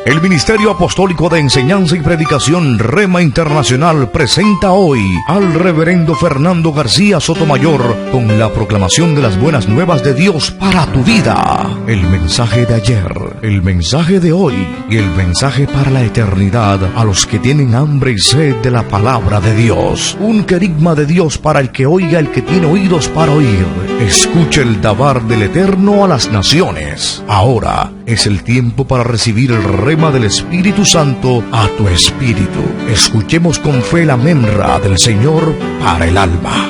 El Ministerio Apostólico de Enseñanza y Predicación Rema Internacional presenta hoy al Reverendo Fernando García Sotomayor con la proclamación de las buenas nuevas de Dios para tu vida. El mensaje de ayer, el mensaje de hoy y el mensaje para la eternidad a los que tienen hambre y sed de la palabra de Dios. Un querigma de Dios para el que oiga, el que tiene oídos para oír. Escuche el dabar del Eterno a las naciones. Ahora es el tiempo para recibir el rema del Espíritu Santo a tu espíritu. Escuchemos con fe la memra del Señor para el alma.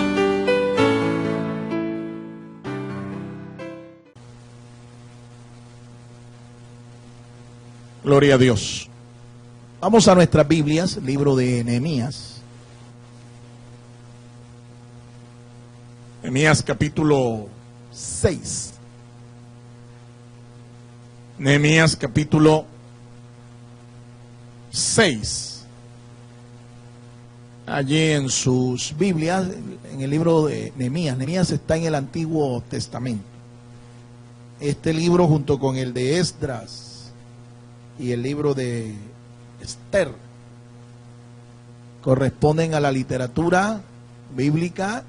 Gloria a Dios. Vamos a nuestras Biblias, libro de Nehemías. Nehemías capítulo 6. Nehemías capítulo 6. Allí en sus Biblias, en el libro de Nehemías. Nehemías está en el Antiguo Testamento. Este libro junto con el de Esdras y el libro de Esther corresponden a la literatura bíblica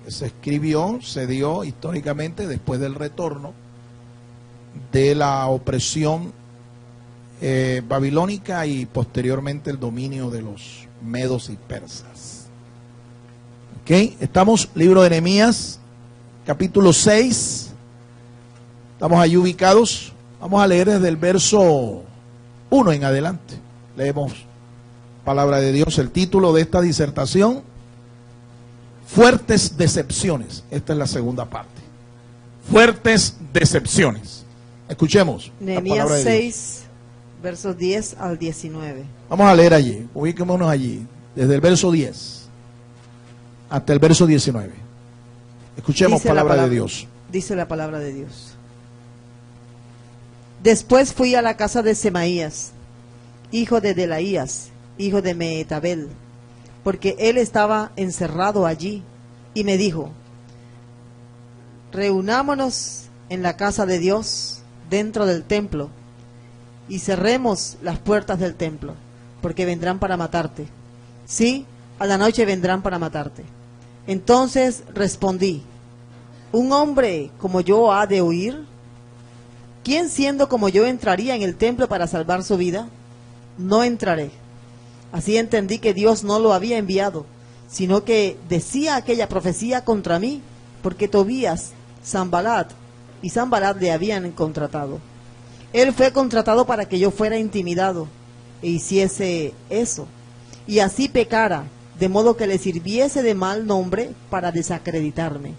que se escribió, se dio históricamente después del retorno de la opresión babilónica y posteriormente el dominio de los medos y persas. Ok, estamos, libro de Nehemías, capítulo 6. Estamos allí ubicados. Vamos a leer desde el verso 1 en adelante. Leemos palabra de Dios. El título de esta disertación: Fuertes decepciones. Esta es la segunda parte. Fuertes decepciones. Escuchemos. Nehemías 6, versos 10 al 19. Vamos a leer allí. Ubiquémonos allí. Desde el verso 10 hasta el verso 19. Escuchemos palabra de Dios. Dice la palabra de Dios. Después fui a la casa de Semaías, hijo de Delaías, hijo de Mehetabel, porque él estaba encerrado allí, y me dijo: reunámonos en la casa de Dios dentro del templo, y cerremos las puertas del templo, porque vendrán para matarte. Sí, a la noche vendrán para matarte. Entonces respondí: ¿un hombre como yo ha de huir? ¿Quién siendo como yo entraría en el templo para salvar su vida? No entraré. Así entendí que Dios no lo había enviado, sino que decía aquella profecía contra mí, porque Tobías, Sanbalat y Sanbalat le habían contratado. Él fue contratado para que yo fuera intimidado e hiciese eso, y así pecara, de modo que le sirviese de mal nombre para desacreditarme.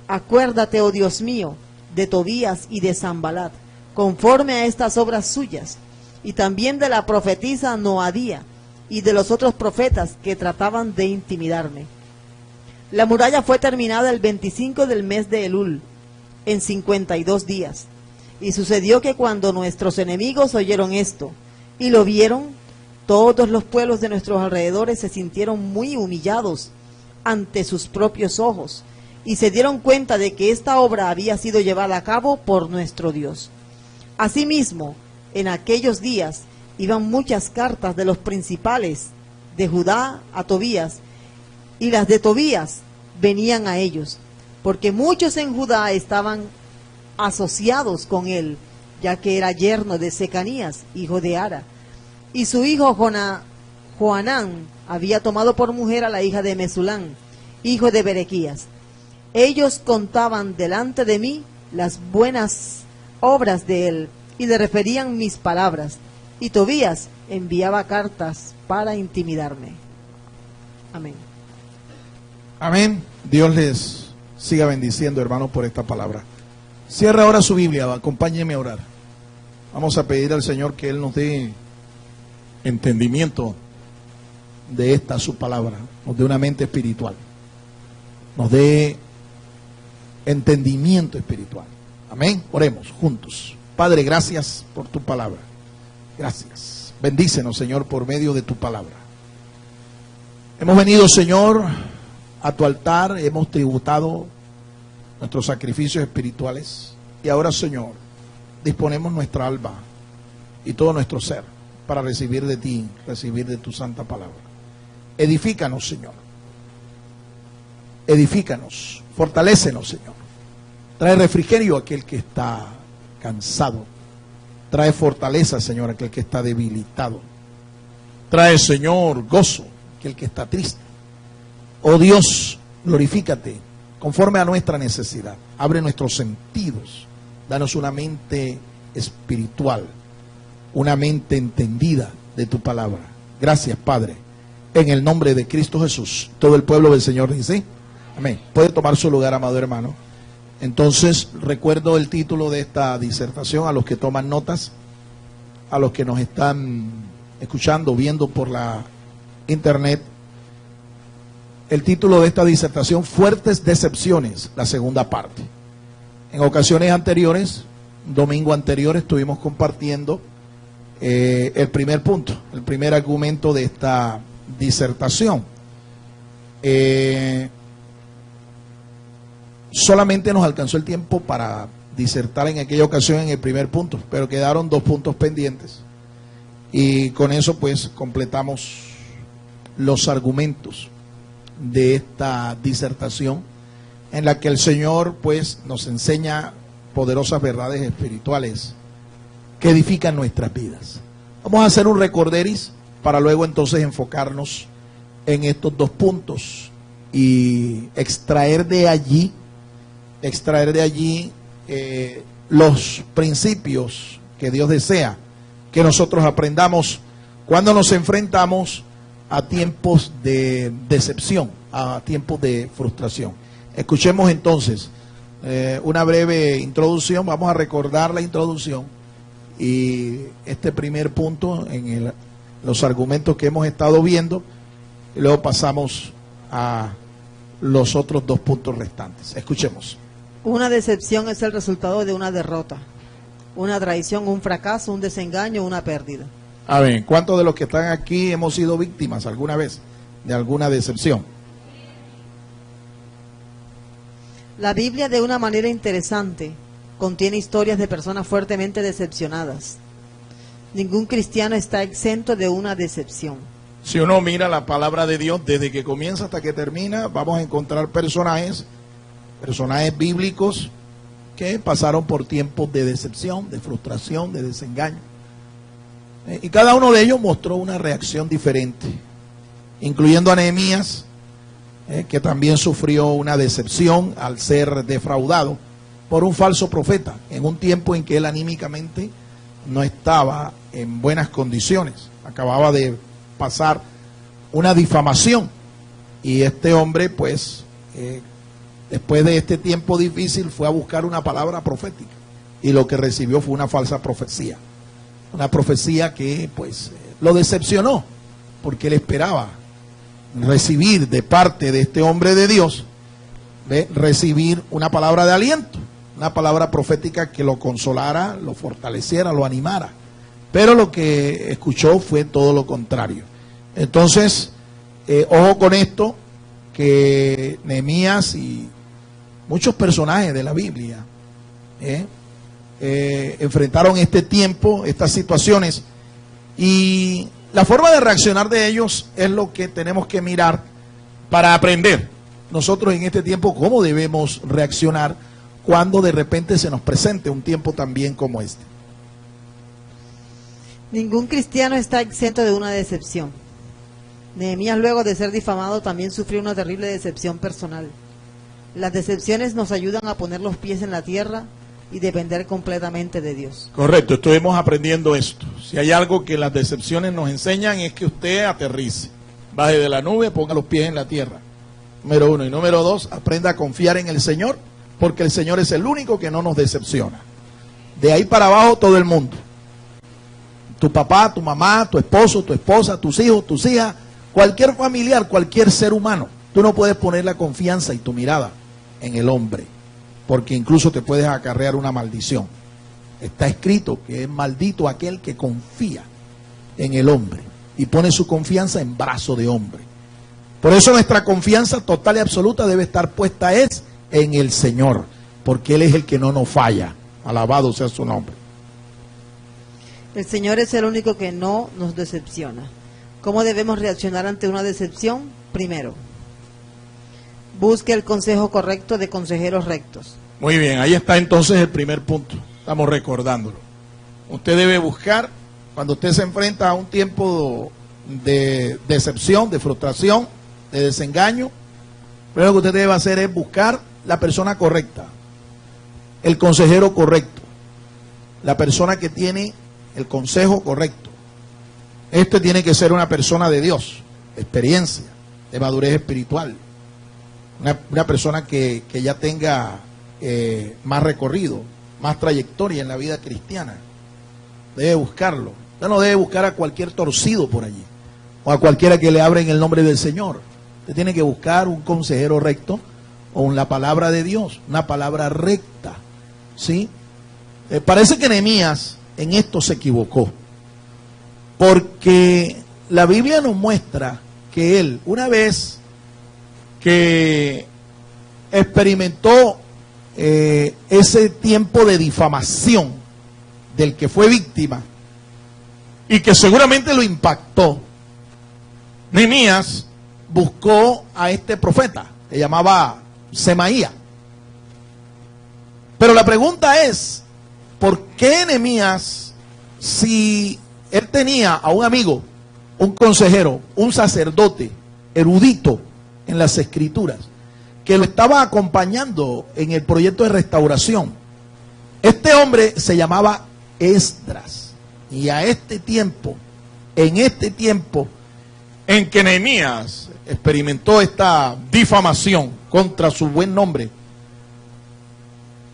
Acuérdate, oh Dios mío, de Tobías y de Sanbalat, conforme a estas obras suyas, y también de la profetisa Noadía, y de los otros profetas que trataban de intimidarme. La muralla fue terminada el 25 del mes de Elul, en 52 días. Y sucedió que cuando nuestros enemigos oyeron esto y lo vieron, todos los pueblos de nuestros alrededores se sintieron muy humillados ante sus propios ojos, y se dieron cuenta de que esta obra había sido llevada a cabo por nuestro Dios. Asimismo, en aquellos días iban muchas cartas de los principales de Judá a Tobías, y las de Tobías venían a ellos, porque muchos en Judá estaban asociados con él, ya que era yerno de Secanías, hijo de Ara, y su hijo Joanán había tomado por mujer a la hija de Mesulán, hijo de Berequías. Ellos contaban delante de mí las buenas obras de él, y le referían mis palabras, y Tobías enviaba cartas para intimidarme. Amén. Amén. Dios les siga bendiciendo, hermanos, por esta palabra. Cierra ahora su Biblia, acompáñeme a orar. Vamos a pedir al Señor que Él nos dé entendimiento de esta su palabra, nos dé una mente espiritual, nos dé entendimiento espiritual. Amén. Oremos juntos. Padre, gracias por tu palabra. Gracias. Bendícenos, Señor, por medio de tu palabra. Hemos venido, Señor, a tu altar, hemos tributado nuestros sacrificios espirituales, y ahora, Señor, disponemos nuestra alma y todo nuestro ser para recibir de ti, recibir de tu santa palabra. Edifícanos, Señor. Edifícanos, fortalécenos, Señor. Trae refrigerio a aquel que está cansado. Trae fortaleza, Señor, a aquel que está debilitado. Trae, Señor, gozo a aquel que está triste. Oh Dios, glorifícate conforme a nuestra necesidad. Abre nuestros sentidos. Danos una mente espiritual, una mente entendida de tu palabra. Gracias, Padre. En el nombre de Cristo Jesús. Todo el pueblo del Señor dice amén. Puede tomar su lugar, amado hermano. Entonces, recuerdo el título de esta disertación a los que toman notas, a los que nos están escuchando, viendo por la internet. El título de esta disertación, Fuertes Decepciones, la segunda parte. En ocasiones anteriores, domingo anterior, estuvimos compartiendo el primer punto, el primer argumento de esta disertación. Solamente nos alcanzó el tiempo para disertar en aquella ocasión en el primer punto, pero quedaron 2 puntos pendientes. Y con eso pues completamos los argumentos de esta disertación, en la que el Señor pues nos enseña poderosas verdades espirituales que edifican nuestras vidas. Vamos a hacer un recorderis para luego entonces enfocarnos en estos 2 puntos y extraer de allí los principios que Dios desea que nosotros aprendamos cuando nos enfrentamos a tiempos de decepción, a tiempos de frustración. Escuchemos entonces una breve introducción. Vamos a recordar la introducción y este primer punto en los argumentos que hemos estado viendo, y luego pasamos a los otros 2 puntos restantes. Escuchemos. Una decepción es el resultado de una derrota, una traición, un fracaso, un desengaño, una pérdida. A ver, ¿cuántos de los que están aquí hemos sido víctimas alguna vez de alguna decepción? La Biblia, de una manera interesante, contiene historias de personas fuertemente decepcionadas. Ningún cristiano está exento de una decepción. Si uno mira la palabra de Dios, desde que comienza hasta que termina, vamos a encontrar personajes bíblicos que pasaron por tiempos de decepción, de frustración, de desengaño. Y cada uno de ellos mostró una reacción diferente, incluyendo a Nehemías, que también sufrió una decepción al ser defraudado por un falso profeta, en un tiempo en que él anímicamente no estaba en buenas condiciones. Acababa de pasar una difamación, y este hombre pues después de este tiempo difícil fue a buscar una palabra profética, y lo que recibió fue una falsa profecía. Una profecía que pues lo decepcionó, porque él esperaba recibir de parte de este hombre de Dios, recibir una palabra de aliento, una palabra profética que lo consolara, lo fortaleciera, lo animara. Pero lo que escuchó fue todo lo contrario. Entonces, ojo con esto, que Nehemías y muchos personajes de la Biblia enfrentaron este tiempo, estas situaciones, y la forma de reaccionar de ellos es lo que tenemos que mirar para aprender nosotros en este tiempo cómo debemos reaccionar cuando de repente se nos presente un tiempo también como este. Ningún cristiano está exento de una decepción. Nehemías, luego de ser difamado, también sufrió una terrible decepción personal. Las decepciones nos ayudan a poner los pies en la tierra y depender completamente de Dios. Correcto, estuvimos aprendiendo esto. Si hay algo que las decepciones nos enseñan, es que usted aterrice, baje de la nube, ponga los pies en la tierra. Número 1. Y número 2, aprenda a confiar en el Señor, porque el Señor es el único que no nos decepciona. De ahí para abajo todo el mundo. Tu papá, tu mamá, tu esposo, tu esposa, tus hijos, tus hijas, cualquier familiar, cualquier ser humano. Tú no puedes poner la confianza y tu mirada en el hombre, porque incluso te puedes acarrear una maldición. Está escrito que es maldito aquel que confía en el hombre y pone su confianza en brazo de hombre. Por eso nuestra confianza total y absoluta debe estar puesta en el Señor, porque Él es el que no nos falla. Alabado sea su nombre. El Señor es el único que no nos decepciona. ¿Cómo debemos reaccionar ante una decepción? Primero, busque el consejo correcto de consejeros rectos. Muy bien, ahí está entonces el primer punto. Estamos recordándolo. Usted debe buscar, cuando usted se enfrenta a un tiempo de decepción, de frustración, de desengaño, primero que usted debe hacer es buscar la persona correcta, el consejero correcto, la persona que tiene el consejo correcto. Este tiene que ser una persona de Dios, de experiencia, de madurez espiritual, una persona que ya tenga más recorrido, más trayectoria en la vida cristiana. Debe buscarlo. Usted no debe buscar a cualquier torcido por allí, o a cualquiera que le abra en el nombre del Señor. Usted tiene que buscar un consejero recto, o la palabra de Dios, una palabra recta, ¿sí? Parece que Nehemías en esto se equivocó, porque la Biblia nos muestra que él, una vez que experimentó ese tiempo de difamación del que fue víctima y que seguramente lo impactó, Nehemías buscó a este profeta, que llamaba Semaías. Pero la pregunta es, ¿por qué Nehemías, si él tenía a un amigo, un consejero, un sacerdote erudito en las escrituras, que lo estaba acompañando en el proyecto de restauración? Este hombre se llamaba Esdras, y a este tiempo, en que Nehemías experimentó esta difamación contra su buen nombre,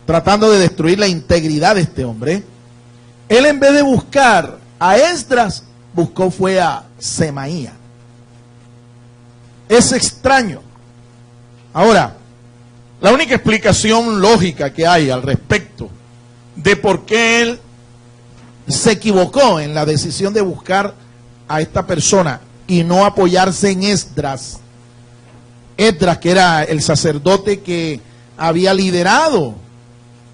tratando de destruir la integridad de este hombre, él, en vez de buscar a Esdras, fue a Semaías. Es extraño. Ahora, la única explicación lógica que hay al respecto de por qué él se equivocó en la decisión de buscar a esta persona y no apoyarse en Esdras, que era el sacerdote que había liderado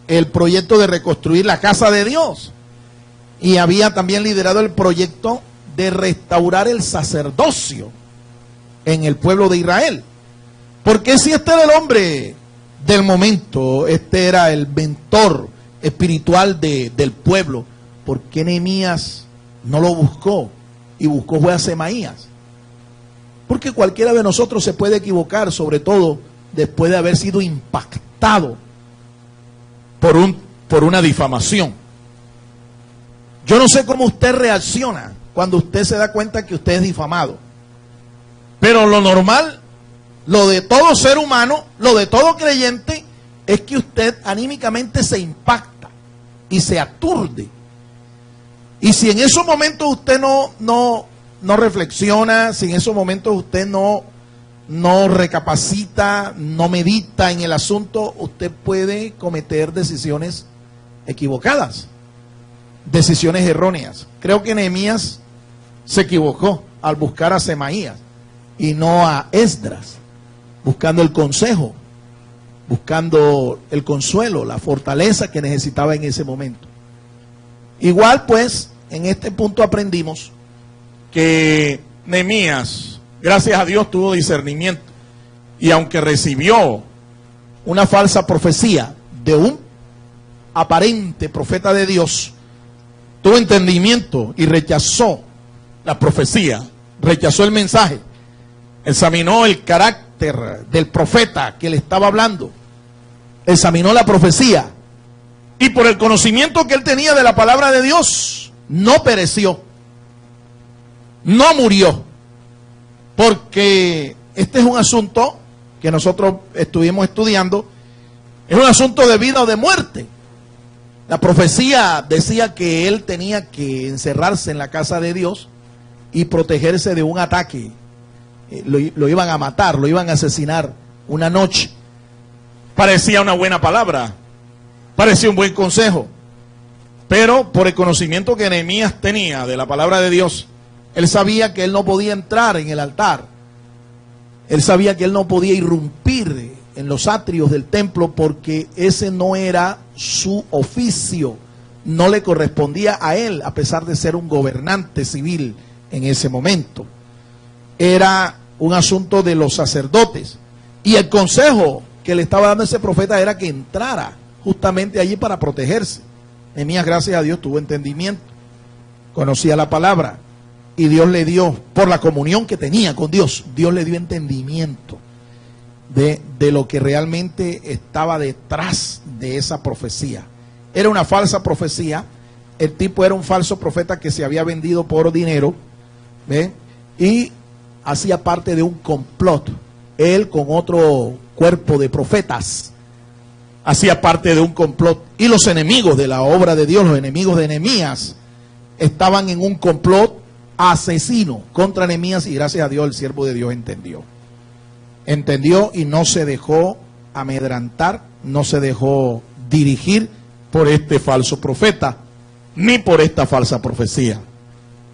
el proyecto de reconstruir la casa de Dios, y había también liderado el proyecto de restaurar el sacerdocio en el pueblo de Israel. Porque si este era el hombre del momento, este era el mentor espiritual del pueblo, ¿por qué Nehemías no lo buscó y fue a Semaías? Porque cualquiera de nosotros se puede equivocar, sobre todo después de haber sido impactado por una difamación. Yo no sé cómo usted reacciona cuando usted se da cuenta que usted es difamado, pero lo normal, lo de todo ser humano, lo de todo creyente, es que usted anímicamente se impacta y se aturde. Y si en esos momentos usted no reflexiona, si en esos momentos usted no recapacita, no medita en el asunto, usted puede cometer decisiones equivocadas, decisiones erróneas. Creo que Nehemías se equivocó al buscar a Semaías y no a Esdras, buscando el consejo, buscando el consuelo, la fortaleza que necesitaba en ese momento. Igual, pues, en este punto aprendimos que Nehemías, gracias a Dios, tuvo discernimiento, y aunque recibió una falsa profecía de un aparente profeta de Dios, tuvo entendimiento y rechazó la profecía, rechazó el mensaje, examinó el carácter del profeta que le estaba hablando, examinó la profecía, y por el conocimiento que él tenía de la palabra de Dios, no pereció, no murió, porque este es un asunto que nosotros estuvimos estudiando, es un asunto de vida o de muerte. La profecía decía que él tenía que encerrarse en la casa de Dios y protegerse de un ataque. Lo iban a matar, lo iban a asesinar una noche. Parecía una buena palabra, parecía un buen consejo, pero por el conocimiento que Nehemías tenía de la palabra de Dios, él sabía que él no podía entrar en el altar, él sabía que él no podía irrumpir en los atrios del templo, porque ese no era su oficio, no le correspondía a él, a pesar de ser un gobernante civil en ese momento. Era un asunto de los sacerdotes. Y el consejo que le estaba dando ese profeta era que entrara justamente allí para protegerse. Nehemías, gracias a Dios, tuvo entendimiento, conocía la palabra, y Dios le dio, por la comunión que tenía con Dios, Dios le dio entendimiento de lo que realmente estaba detrás de esa profecía. Era una falsa profecía. El tipo era un falso profeta que se había vendido por dinero, ¿ve? Y hacía parte de un complot. Él con otro cuerpo de profetas hacía parte de un complot. Y los enemigos de la obra de Dios, los enemigos de Nehemías, estaban en un complot asesino contra Nehemías, y gracias a Dios el siervo de Dios entendió y no se dejó amedrantar, no se dejó dirigir por este falso profeta, ni por esta falsa profecía.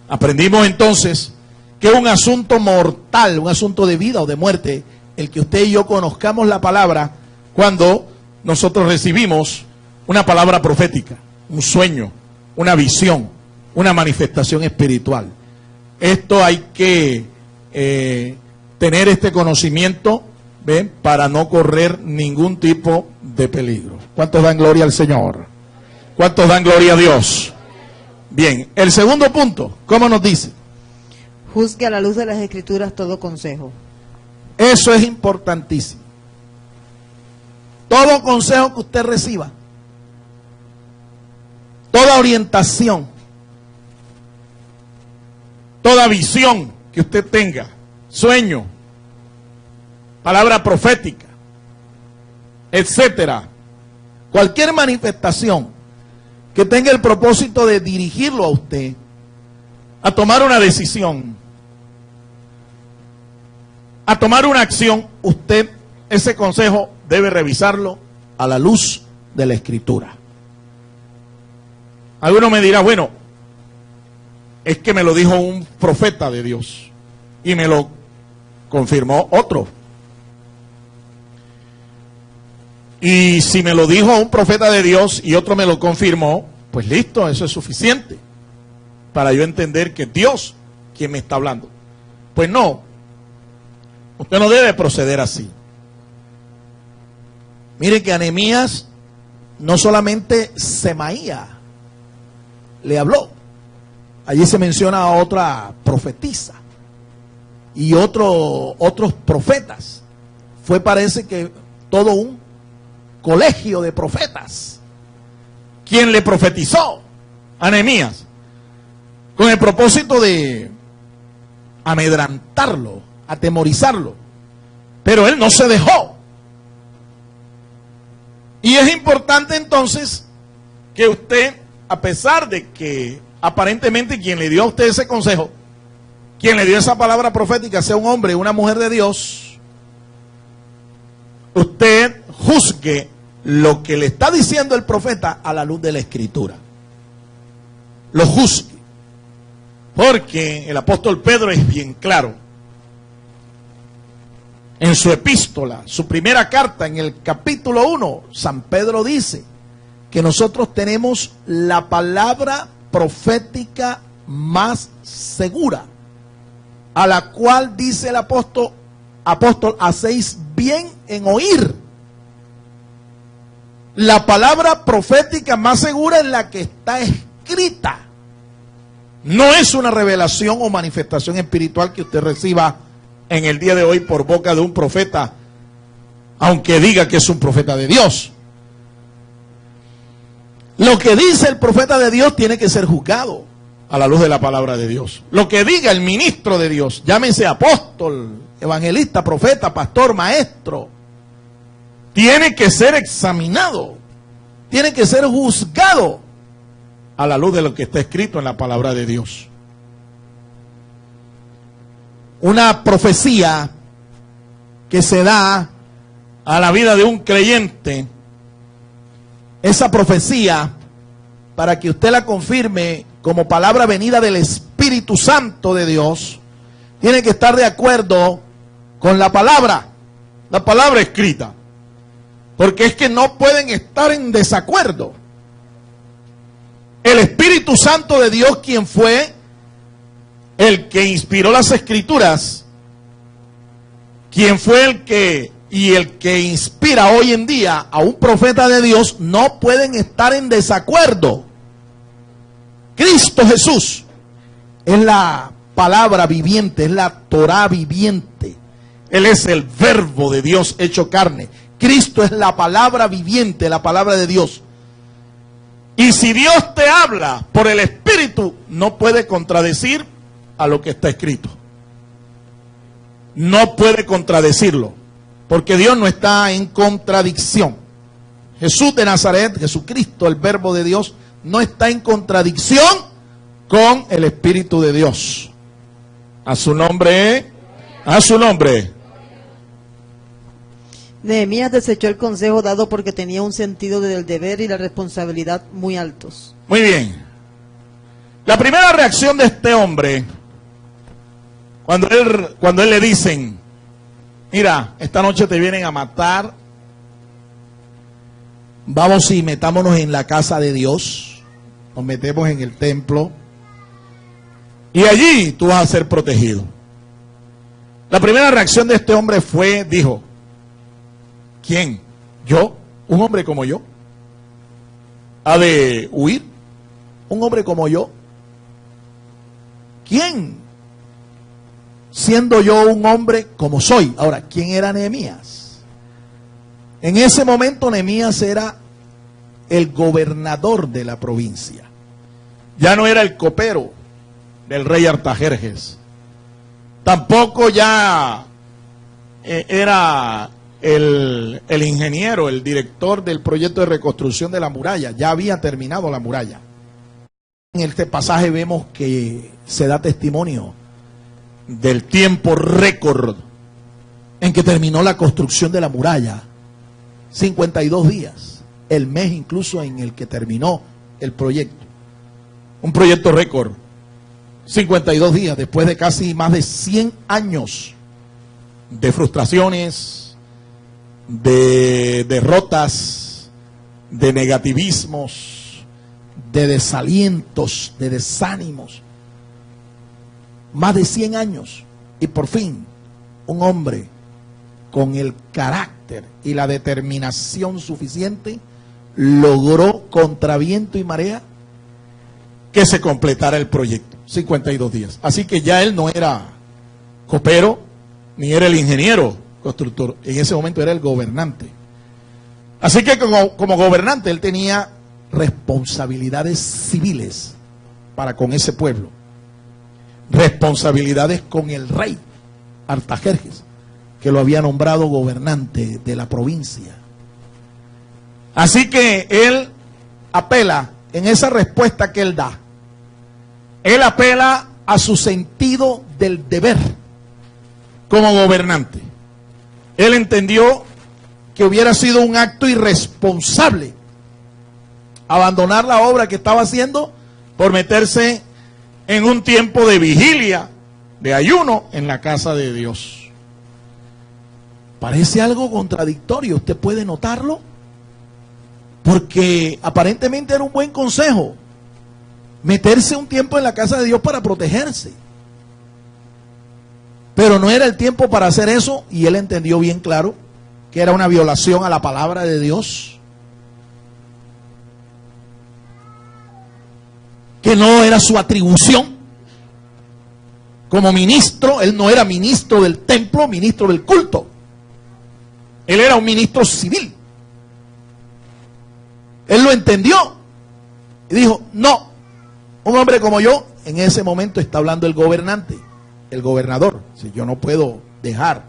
Aprendimos entonces que es un asunto mortal, un asunto de vida o de muerte, el que usted y yo conozcamos la palabra cuando nosotros recibimos una palabra profética, un sueño, una visión, una manifestación espiritual. Esto hay que tener este conocimiento, ¿ven?, para no correr ningún tipo de peligro. ¿Cuántos dan gloria al Señor? ¿Cuántos dan gloria a Dios? Bien, el segundo punto, ¿cómo nos dice? Juzgue a la luz de las Escrituras todo consejo. Eso es importantísimo. Todo consejo que usted reciba, toda orientación, toda visión que usted tenga, sueño, palabra profética, etcétera, cualquier manifestación que tenga el propósito de dirigirlo a usted a tomar una decisión, a tomar una acción, usted ese consejo debe revisarlo a la luz de la Escritura. Alguno me dirá, bueno, es que me lo dijo un profeta de Dios y me lo confirmó otro. Y si me lo dijo un profeta de Dios y otro me lo confirmó, pues listo, eso es suficiente para yo entender que es Dios quien me está hablando. Pues no, usted no debe proceder así. Mire que a Nehemías no solamente Semaía le habló, allí se menciona a otra profetisa y otros profetas. Fue, parece que todo un colegio de profetas quien le profetizó a Nehemías con el propósito de amedrantarlo, atemorizarlo, pero él no se dejó. Y es importante entonces que usted, a pesar de que aparentemente quien le dio a usted ese consejo, quien le dio esa palabra profética, sea un hombre o una mujer de Dios, usted juzgue lo que le está diciendo el profeta a la luz de la Escritura. Lo juzgue. Porque el apóstol Pedro es bien claro. En su epístola, su primera carta, en el capítulo 1, San Pedro dice que nosotros tenemos la palabra profética más segura, a la cual dice el apóstol, hacéis bien en oír. La palabra profética más segura es la que está escrita. No es una revelación o manifestación espiritual que usted reciba en el día de hoy por boca de un profeta, aunque diga que es un profeta de Dios. Lo que dice el profeta de Dios tiene que ser juzgado a la luz de la palabra de Dios. Lo que diga el ministro de Dios, llámese apóstol, evangelista, profeta, pastor, maestro, tiene que ser examinado, tiene que ser juzgado a la luz de lo que está escrito en la palabra de Dios. Una profecía que se da a la vida de un creyente, esa profecía, para que usted la confirme como palabra venida del Espíritu Santo de Dios, tiene que estar de acuerdo con la palabra escrita. Porque es que no pueden estar en desacuerdo. el Espíritu Santo de Dios, quien fue el que inspiró las Escrituras, quien fue el que inspira hoy en día a un profeta de Dios, no pueden estar en desacuerdo. Cristo Jesús es la palabra viviente, es la Torá viviente. Él es el verbo de Dios hecho carne. Cristo es la palabra viviente, la palabra de Dios. Y si Dios te habla por el Espíritu, no puede contradecir a lo que está escrito. No puede contradecirlo, porque Dios no está en contradicción. Jesús de Nazaret, Jesucristo, el verbo de Dios, no está en contradicción con el Espíritu de Dios. A su nombre, a su nombre. Nehemías desechó el consejo dado porque tenía un sentido del deber y la responsabilidad muy altos. Muy bien. La primera reacción de este hombre, cuando él le dicen, mira, esta noche te vienen a matar, vamos y metámonos en la casa de Dios, nos metemos en el templo, y allí tú vas a ser protegido. La primera reacción de este hombre dijo, ¿quién? ¿Yo? ¿Un hombre como yo? ¿Ha de huir? ¿Un hombre como yo? ¿Quién? Siendo yo un hombre como soy. Ahora, ¿quién era Nehemías? En ese momento Nehemías era el gobernador de la provincia. Ya no era el copero del rey Artajerjes. Tampoco ya era el ingeniero, el director del proyecto de reconstrucción de la muralla. Ya había terminado la muralla. En este pasaje vemos que se da testimonio del tiempo récord en que terminó la construcción de la muralla. 52 días. El mes incluso en el que terminó el proyecto. Un proyecto récord. 52 días después de casi más de 100 años de frustraciones, de derrotas, de negativismos, de desalientos, de desánimos. Más de 100 años. Y por fin, un hombre con el carácter y la determinación suficiente logró contra viento y marea que se completara el proyecto. 52 días. Así que ya él no era copero, ni era el ingeniero constructor. En ese momento era el gobernante. Así que como gobernante él tenía responsabilidades civiles para con ese pueblo. Responsabilidades con el rey Artajerjes, que lo había nombrado gobernante de la provincia. Así que él apela en esa respuesta que él da. Él apela a su sentido del deber como gobernante. Él entendió que hubiera sido un acto irresponsable abandonar la obra que estaba haciendo por meterse en un tiempo de vigilia, de ayuno en la casa de Dios. Parece algo contradictorio, ¿usted puede notarlo? Porque aparentemente era un buen consejo meterse un tiempo en la casa de Dios para protegerse. Pero no era el tiempo para hacer eso, y él entendió bien claro que era una violación a la palabra de Dios, que no era su atribución como ministro. Él no era ministro del templo, ministro del culto. Él era un ministro civil. Él lo entendió y dijo, no, un hombre como yo. En ese momento está hablando el gobernante, el gobernador. Si yo no puedo dejar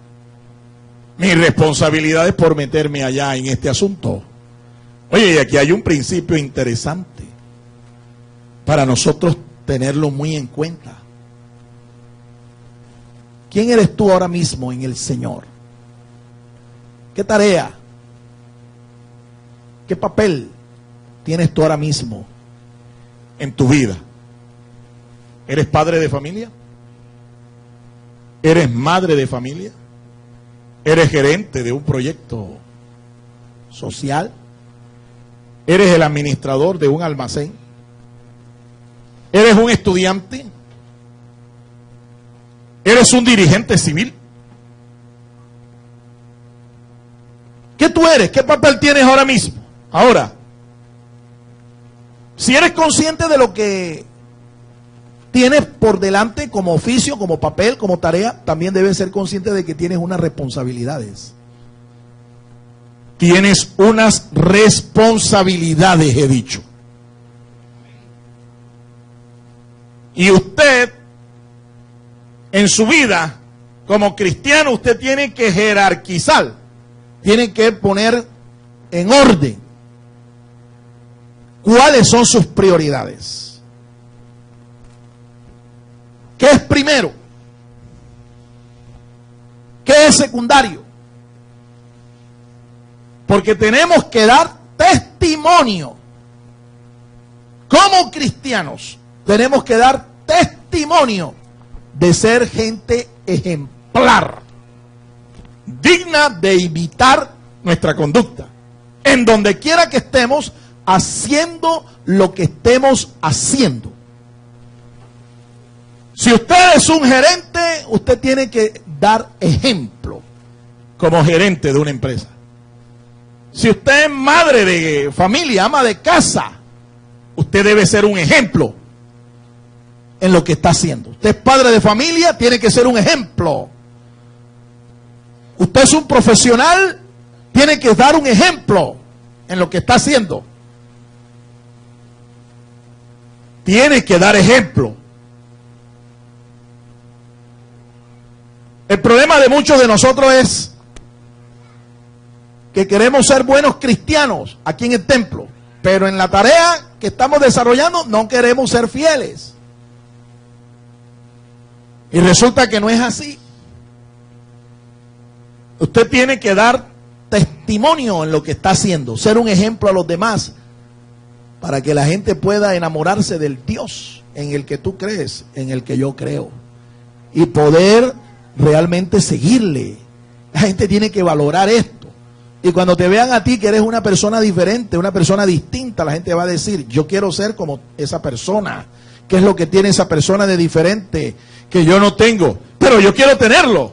mis responsabilidades por meterme allá en este asunto. Oye, y aquí hay un principio interesante para nosotros tenerlo muy en cuenta. ¿Quién eres tú ahora mismo en el Señor? ¿Qué tarea? ¿Qué papel tienes tú ahora mismo en tu vida? ¿Eres padre de familia? ¿Eres madre de familia? ¿Eres gerente de un proyecto social? ¿Eres el administrador de un almacén? ¿Eres un estudiante? ¿Eres un dirigente civil? ¿Qué tú eres? ¿Qué papel tienes ahora mismo? Ahora, si eres consciente de lo que tienes por delante como oficio, como papel, como tarea, también debes ser consciente de que tienes unas responsabilidades. Tienes unas responsabilidades, he dicho. Y usted, en su vida, como cristiano, usted tiene que jerarquizar, tiene que poner en orden cuáles son sus prioridades. ¿Qué es primero? ¿Qué es secundario? Porque tenemos que dar testimonio. Como cristianos, tenemos que dar testimonio de ser gente ejemplar, digna de imitar nuestra conducta, en donde quiera que estemos, haciendo lo que estemos haciendo. Si usted es un gerente, usted tiene que dar ejemplo como gerente de una empresa. Si usted es madre de familia, ama de casa, usted debe ser un ejemplo en lo que está haciendo. Usted es padre de familia, tiene que ser un ejemplo. Usted es un profesional, tiene que dar un ejemplo en lo que está haciendo. Tiene que dar ejemplo. El problema de muchos de nosotros es que queremos ser buenos cristianos aquí en el templo, pero en la tarea que estamos desarrollando no queremos ser fieles. Y resulta que no es así. Usted tiene que dar testimonio en lo que está haciendo, ser un ejemplo a los demás, para que la gente pueda enamorarse del Dios en el que tú crees, en el que yo creo, y poder realmente seguirle. La gente tiene que valorar esto. Y cuando te vean a ti que eres una persona diferente, una persona distinta, la gente va a decir, yo quiero ser como esa persona. ¿Qué es lo que tiene esa persona de diferente que yo no tengo? Pero yo quiero tenerlo.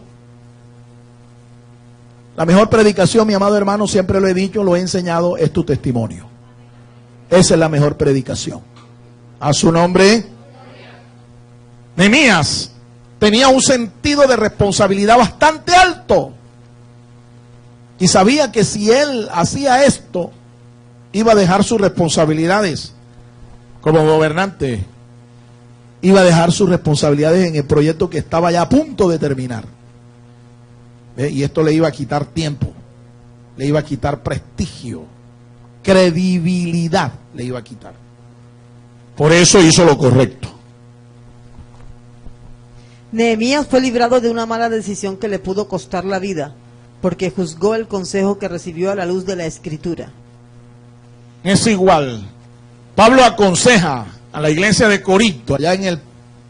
La mejor predicación, mi amado hermano, siempre lo he dicho, lo he enseñado, es tu testimonio. Esa es la mejor predicación. A su nombre. Nehemías tenía un sentido de responsabilidad bastante alto. Y sabía que si él hacía esto, iba a dejar sus responsabilidades como gobernante. Iba a dejar sus responsabilidades en el proyecto que estaba ya a punto de terminar. Y esto le iba a quitar tiempo, le iba a quitar prestigio, credibilidad le iba a quitar. Por eso hizo lo correcto. Nehemías fue librado de una mala decisión que le pudo costar la vida, porque juzgó el consejo que recibió a la luz de la Escritura. Es igual. Pablo aconseja a la iglesia de Corinto, allá en el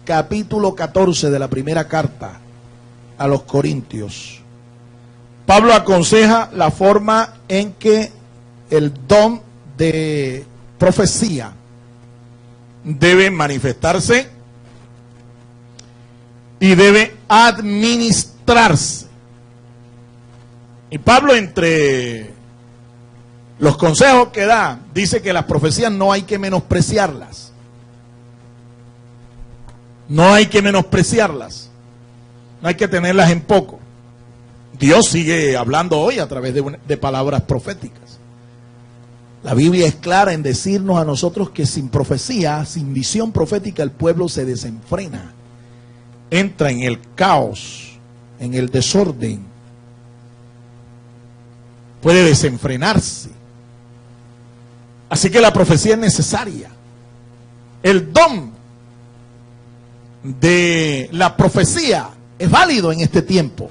capítulo 14 de la primera carta a los Corintios. Pablo aconseja la forma en que el don de profecía debe manifestarse y debe administrarse. Y Pablo, entre los consejos que da, dice que las profecías no hay que menospreciarlas. No hay que menospreciarlas. No hay que tenerlas en poco. Dios sigue hablando hoy a través de palabras proféticas. La Biblia es clara en decirnos a nosotros que sin profecía, sin visión profética, el pueblo se desenfrena. Entra en el caos, en el desorden. Puede desenfrenarse. Así que la profecía es necesaria. El don de la profecía es válido en este tiempo.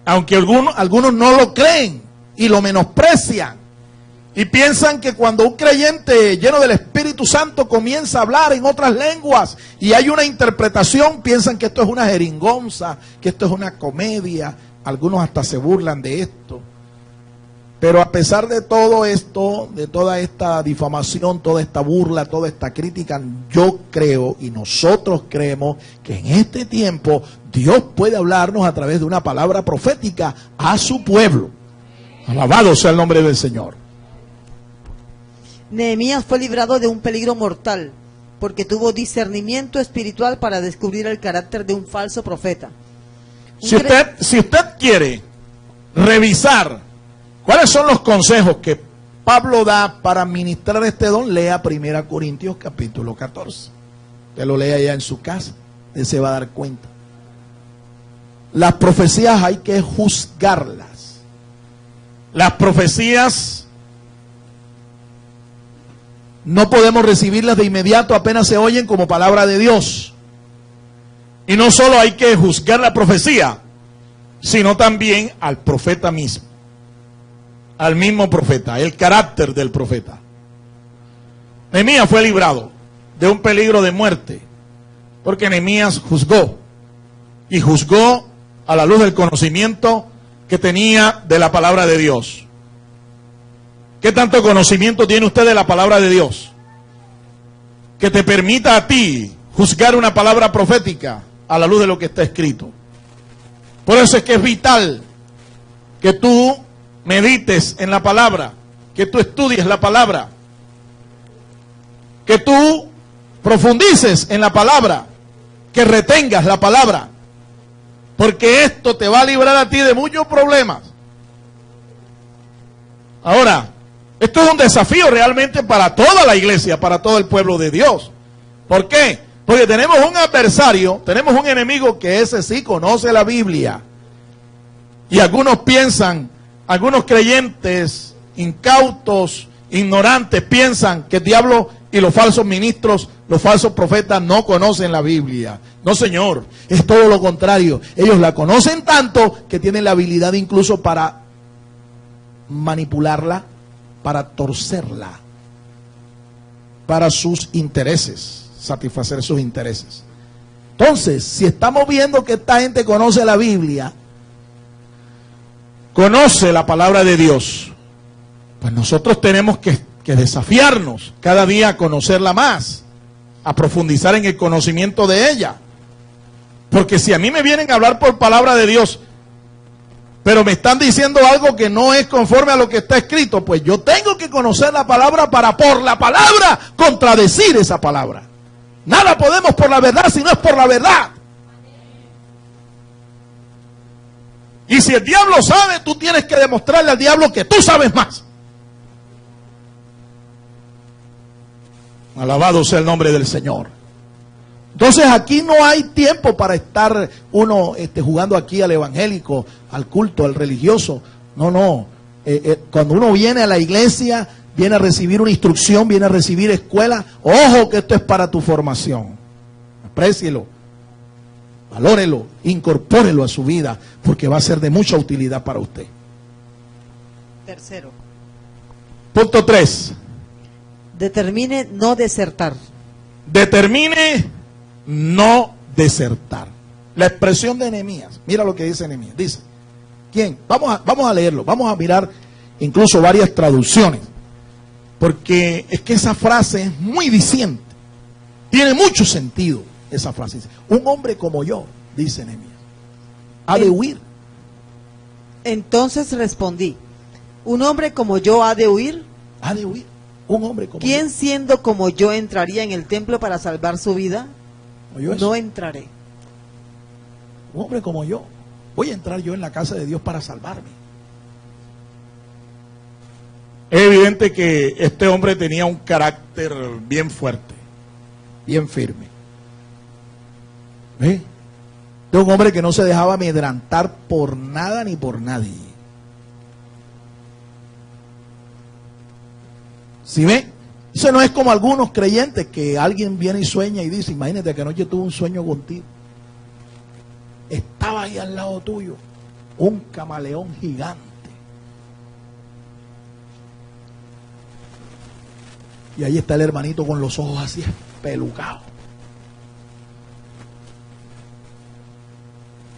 Aunque algunos no lo creen y lo menosprecian. Y piensan que cuando un creyente lleno del Espíritu Santo comienza a hablar en otras lenguas y hay una interpretación, piensan que esto es una jeringonza, que esto es una comedia. Algunos hasta se burlan de esto. Pero a pesar de todo esto, de toda esta difamación, toda esta burla, toda esta crítica, yo creo y nosotros creemos que en este tiempo Dios puede hablarnos a través de una palabra profética a su pueblo. Alabado sea el nombre del Señor. Nehemías fue librado de un peligro mortal, porque tuvo discernimiento espiritual para descubrir el carácter de un falso profeta. Si usted quiere revisar cuáles son los consejos que Pablo da para ministrar este don, lea 1 Corintios capítulo 14. Usted lo lea allá en su casa, usted se va a dar cuenta. Las profecías hay que juzgarlas. Las profecías no podemos recibirlas de inmediato apenas se oyen como palabra de Dios. Y no solo hay que juzgar la profecía, sino también al profeta mismo. Al mismo profeta, el carácter del profeta. Nehemías fue librado de un peligro de muerte, porque Nehemías juzgó, y juzgó a la luz del conocimiento que tenía de la palabra de Dios. ¿Qué tanto conocimiento tiene usted de la palabra de Dios? Que te permita a ti juzgar una palabra profética a la luz de lo que está escrito. Por eso es que es vital que tú medites en la palabra, que tú estudies la palabra, que tú profundices en la palabra, que retengas la palabra, porque esto te va a librar a ti de muchos problemas. Ahora, esto es un desafío realmente para toda la iglesia, para todo el pueblo de Dios. ¿Por qué? Porque tenemos un adversario, tenemos un enemigo que ese sí conoce la Biblia. Y algunos piensan, algunos creyentes incautos, ignorantes, piensan que el diablo y los falsos ministros, los falsos profetas no conocen la Biblia. No, señor, es todo lo contrario. Ellos la conocen tanto que tienen la habilidad incluso para manipularla, para torcerla, para sus intereses, satisfacer sus intereses. Entonces, si estamos viendo que esta gente conoce la Biblia, conoce la palabra de Dios, pues nosotros tenemos que desafiarnos cada día a conocerla más, a profundizar en el conocimiento de ella. Porque si a mí me vienen a hablar por palabra de Dios, pero me están diciendo algo que no es conforme a lo que está escrito, pues yo tengo que conocer la palabra para por la palabra contradecir esa palabra. Nada podemos por la verdad si no es por la verdad. Y si el diablo sabe, tú tienes que demostrarle al diablo que tú sabes más. Alabado sea el nombre del Señor. Entonces aquí no hay tiempo para estar uno jugando aquí al evangélico, al culto, al religioso. No. Cuando uno viene a la iglesia, viene a recibir una instrucción, viene a recibir escuela. Ojo que esto es para tu formación. Aprécielo, valórelo, incorpórelo a su vida, porque va a ser de mucha utilidad para usted. Tercero, Punto 3. determine no desertar. Determine no desertar. La expresión de Nehemías, mira lo que dice Nehemías. Dice, ¿quién? Vamos a leerlo, vamos a mirar incluso varias traducciones, porque es que esa frase es muy diciente, tiene mucho sentido esa frase. Dice, un hombre como yo, dice Nehemías, ha de huir. Entonces respondí, ¿un hombre como yo ha de huir? Ha de huir, un hombre como ¿Quién yo. siendo como yo entraría en el templo para salvar su vida? ¿Oyó eso? No entraré. Un hombre como yo, voy a entrar yo en la casa de Dios para salvarme. Es evidente que este hombre tenía un carácter bien fuerte, bien firme. ¿Ve? De un hombre que no se dejaba amedrentar por nada ni por nadie. ¿Sí ve? Eso no es como algunos creyentes que alguien viene y sueña y dice, imagínate que anoche tuve un sueño contigo. Estaba ahí al lado tuyo un camaleón gigante. Y ahí está el hermanito con los ojos así espelucados.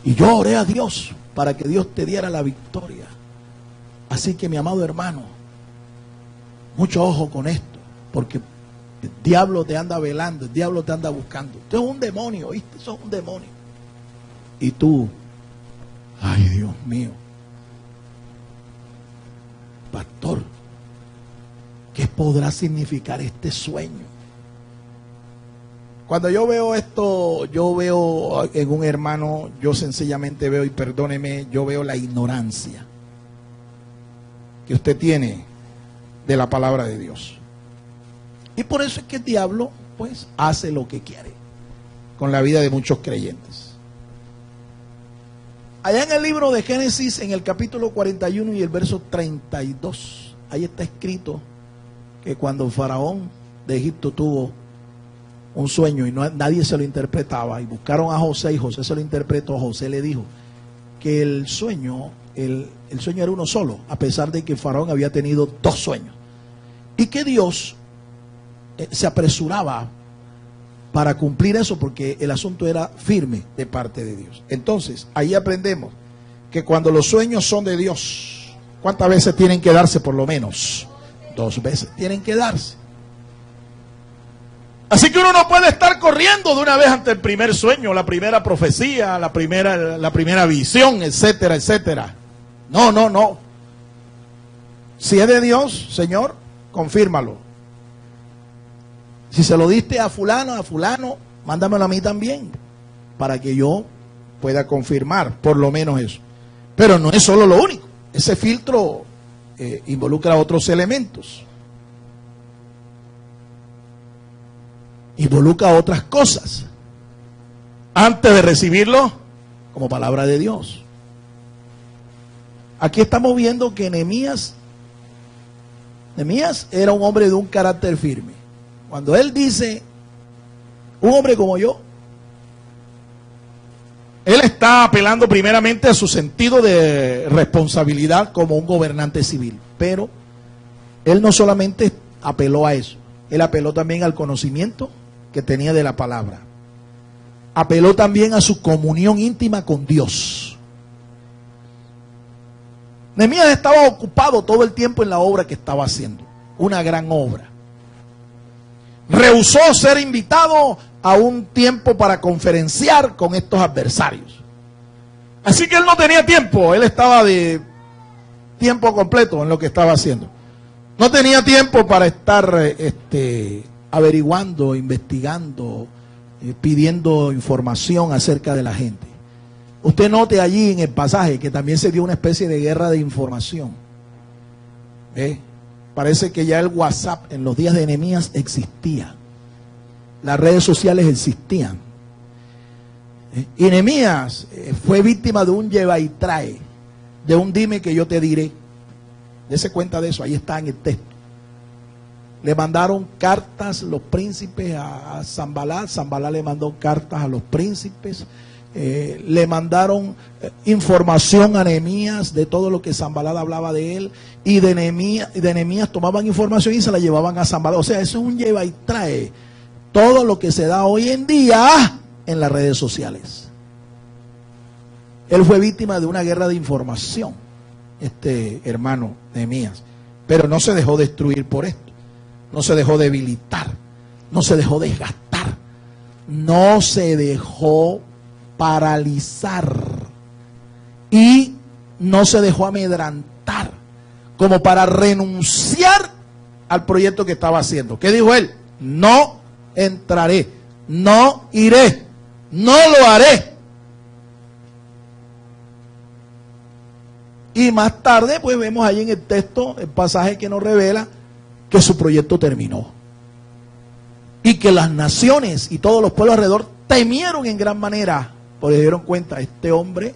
Y yo oré a Dios para que Dios te diera la victoria Así que, mi amado hermano, mucho ojo con esto, porque el diablo te anda velando, el diablo te anda buscando. Esto es un demonio, ¿viste? Eso es un demonio. Y tú, ay, Dios mío, pastor, ¿qué podrá significar este sueño? Cuando yo veo esto, yo veo en un hermano, yo sencillamente veo, y perdóneme, yo veo la ignorancia que usted tiene de la palabra de Dios. Y por eso es que el diablo, pues, hace lo que quiere con la vida de muchos creyentes. Allá en el libro de Génesis, en el capítulo 41 y el verso 32, ahí está escrito que cuando Faraón de Egipto tuvo un sueño y nadie se lo interpretaba, y buscaron a José y José se lo interpretó, José le dijo que el sueño era uno solo, a pesar de que Faraón había tenido 2 sueños, y que Dios se apresuraba para cumplir eso, porque el asunto era firme de parte de Dios. Entonces, ahí aprendemos que cuando los sueños son de Dios, ¿cuántas veces tienen que darse? Por lo menos 2 veces tienen que darse. Así que uno no puede estar corriendo de una vez ante el primer sueño, la primera profecía, la primera visión, etcétera, etcétera. No. Si es de Dios, Señor, confírmalo. Si se lo diste a fulano, mándamelo a mí también, para que yo pueda confirmar, por lo menos eso. Pero no es solo lo único. Ese filtro involucra otros elementos. Involucra otras cosas antes de recibirlo como palabra de Dios. Aquí estamos viendo que Nehemías era un hombre de un carácter firme. Cuando él dice, un hombre como yo, él está apelando primeramente a su sentido de responsabilidad como un gobernante civil. Pero él no solamente apeló a eso, él apeló también al conocimiento que tenía de la palabra. Apeló también a su comunión íntima con Dios. Nehemías estaba ocupado todo el tiempo en la obra que estaba haciendo, una gran obra. Rehusó ser invitado a un tiempo para conferenciar con estos adversarios. Así que él no tenía tiempo, él estaba de tiempo completo en lo que estaba haciendo. No tenía tiempo para estar averiguando, investigando, pidiendo información acerca de la gente. Usted note allí en el pasaje que también se dio una especie de guerra de información. Parece que ya el WhatsApp en los días de Nehemías existía. Las redes sociales existían. Y Nehemías fue víctima de un lleva y trae, de un dime que yo te diré. Dese cuenta de eso, ahí está en el texto. Le mandaron cartas los príncipes a Sanbalat, Sanbalat le mandó cartas a los príncipes, le mandaron información a Nehemías de todo lo que Sanbalat hablaba de él, y de Nehemías tomaban información y se la llevaban a Sanbalat. O sea, eso es un lleva y trae. Todo lo que se da hoy en día en las redes sociales. Él fue víctima de una guerra de información, hermano Nehemías, pero no se dejó destruir por esto. No se dejó debilitar, no se dejó desgastar, no se dejó paralizar y no se dejó amedrantar como para renunciar al proyecto que estaba haciendo. ¿Qué dijo él? No entraré, no iré, no lo haré. Y más tarde pues vemos ahí en el texto el pasaje que nos revela que su proyecto terminó y que las naciones y todos los pueblos alrededor temieron en gran manera, porque se dieron cuenta, este hombre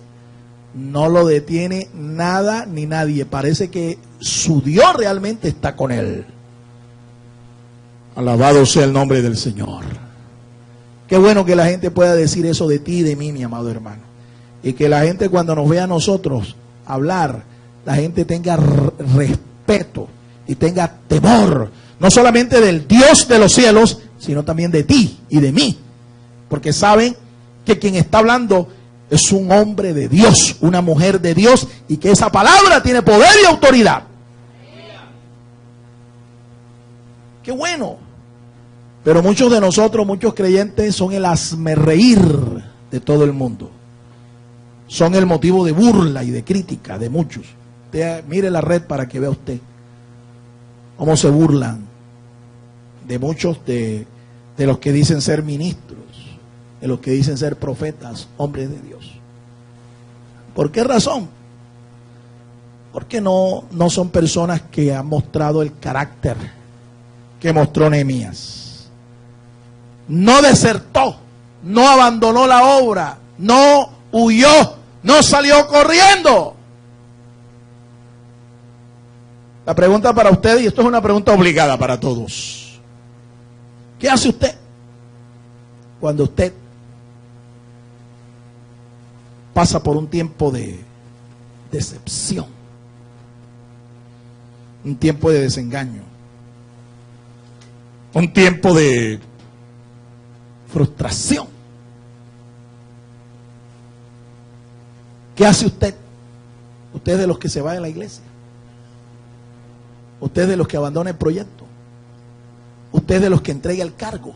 no lo detiene nada ni nadie, parece que su Dios realmente está con él. Alabado sea el nombre del Señor. Qué bueno que la gente pueda decir eso de ti y de mí, mi amado hermano, y que la gente cuando nos vea a nosotros hablar, la gente tenga respeto y tenga temor, no solamente del Dios de los cielos, sino también de ti y de mí, porque saben que quien está hablando es un hombre de Dios, una mujer de Dios, y que esa palabra tiene poder y autoridad. ¡Qué bueno! Pero muchos de nosotros, muchos creyentes, son el hazmerreír de todo el mundo. Son el motivo de burla y de crítica de muchos. Usted mire la red para que vea usted cómo se burlan de muchos de los que dicen ser ministros, de los que dicen ser profetas, hombres de Dios. ¿Por qué razón? Porque no son personas que han mostrado el carácter que mostró Nehemías. No desertó, no abandonó la obra, no huyó, no salió corriendo. La pregunta para usted, y esto es una pregunta obligada para todos: ¿qué hace usted cuando usted pasa por un tiempo de decepción, un tiempo de desengaño, un tiempo de frustración? ¿Qué hace usted? Usted es de los que se va de la iglesia. Usted es de los que abandona el proyecto. Usted es de los que entrega el cargo.